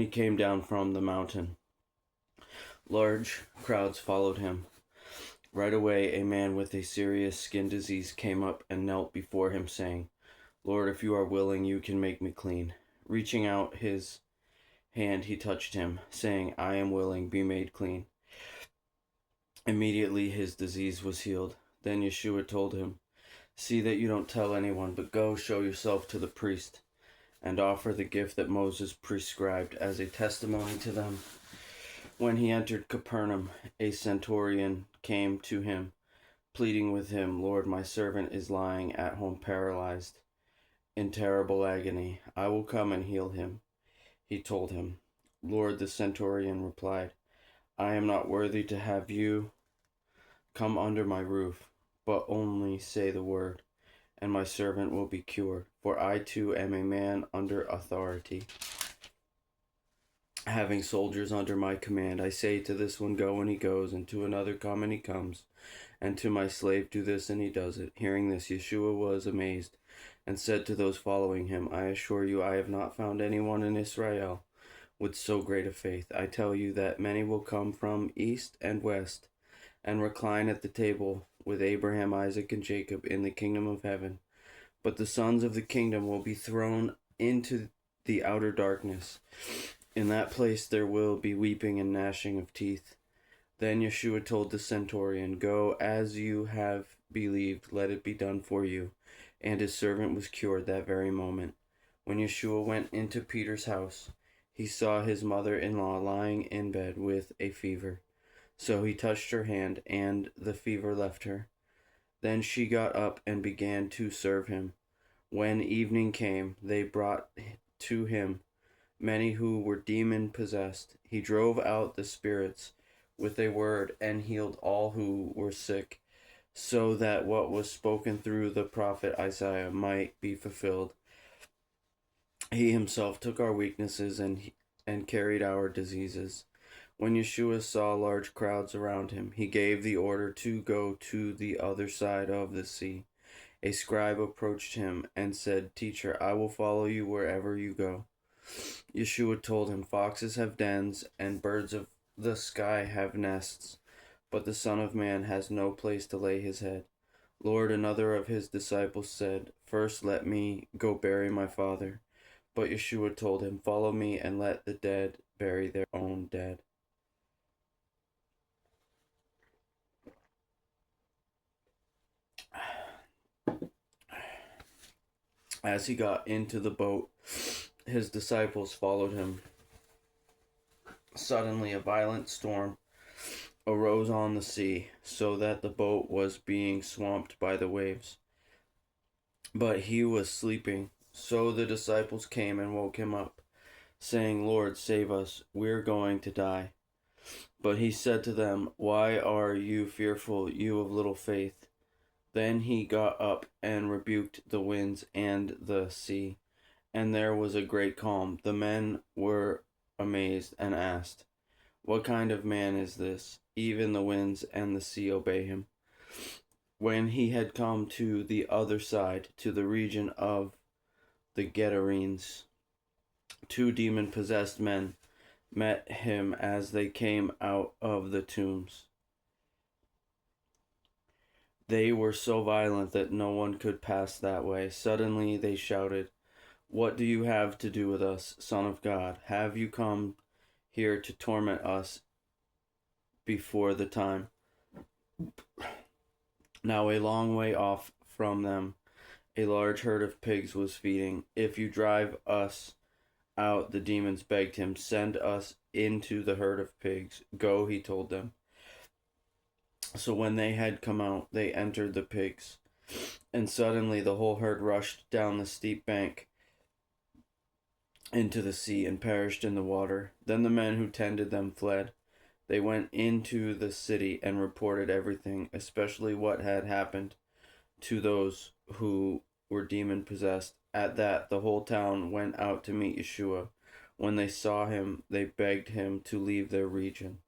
came down from the mountain. Large crowds followed him. Right away, a man with a serious skin disease came up and knelt before him, saying, Lord, if you are willing, you can make me clean. Reaching out his hand, he touched him, saying, I am willing, be made clean. Immediately his disease was healed. Then Yeshua told him, See that you don't tell anyone, but go show yourself to the priest and offer the gift that Moses prescribed as a testimony to them. When he entered Capernaum, a centurion came to him, pleading with him, Lord, my servant is lying at home paralyzed, in terrible agony. I will come and heal him. He told him, Lord, the centurion replied, I am not worthy to have you come under my roof, but only say the word, and my servant will be cured. For I too am a man under authority, having soldiers under my command. I say to this one, Go, and he goes, and to another, Come, and he comes, and to my slave, Do this, and he does it. Hearing this, Yeshua was amazed, and said to those following him, I assure you, I have not found anyone in Israel with so great a faith. I tell you that many will come from east and west, and recline at the table with Abraham, Isaac, and Jacob in the kingdom of heaven. But the sons of the kingdom will be thrown into the outer darkness. In that place there will be weeping and gnashing of teeth. Then Yeshua told the centurion, Go as you have believed, let it be done for you. And his servant was cured that very moment. When Yeshua went into Peter's house, he saw his mother-in-law lying in bed with a fever. So he touched her hand, and the fever left her. Then she got up and began to serve him. When evening came, they brought to him many who were demon-possessed. He drove out the spirits with a word and healed all who were sick, so that what was spoken through the prophet Isaiah might be fulfilled. He himself took our weaknesses and carried our diseases. When Yeshua saw large crowds around him, he gave the order to go to the other side of the sea. A scribe approached him and said, Teacher, I will follow you wherever you go. Yeshua told him, Foxes have dens, and birds of the sky have nests, but the Son of Man has no place to lay his head. Lord, another of his disciples said, First let me go bury my father. But Yeshua told him, Follow me and let the dead bury their own dead. As he got into the boat, his disciples followed him. Suddenly a violent storm arose on the sea, so that the boat was being swamped by the waves. But he was sleeping. So the disciples came and woke him up, saying, Lord, save us, we're going to die. But he said to them, Why are you fearful, you of little faith? Then he got up and rebuked the winds and the sea, and there was a great calm. The men were amazed and asked, What kind of man is this? Even the winds and the sea obey him. When he had come to the other side, to the region of the Gadarenes, 2 demon-possessed men met him as they came out of the tombs. They were so violent that no one could pass that way. Suddenly they shouted, What do you have to do with us, Son of God? Have you come here to torment us before the time? Now a long way off from them, a large herd of pigs was feeding. If you drive us out, the demons begged him, Send us into the herd of pigs. Go, he told them. So when they had come out, they entered the pigs, and suddenly the whole herd rushed down the steep bank into the sea and perished in the water. Then the men who tended them fled. They went into the city and reported everything, especially what had happened to those who were demon-possessed. At that, the whole town went out to meet Yeshua. When they saw him, they begged him to leave their region.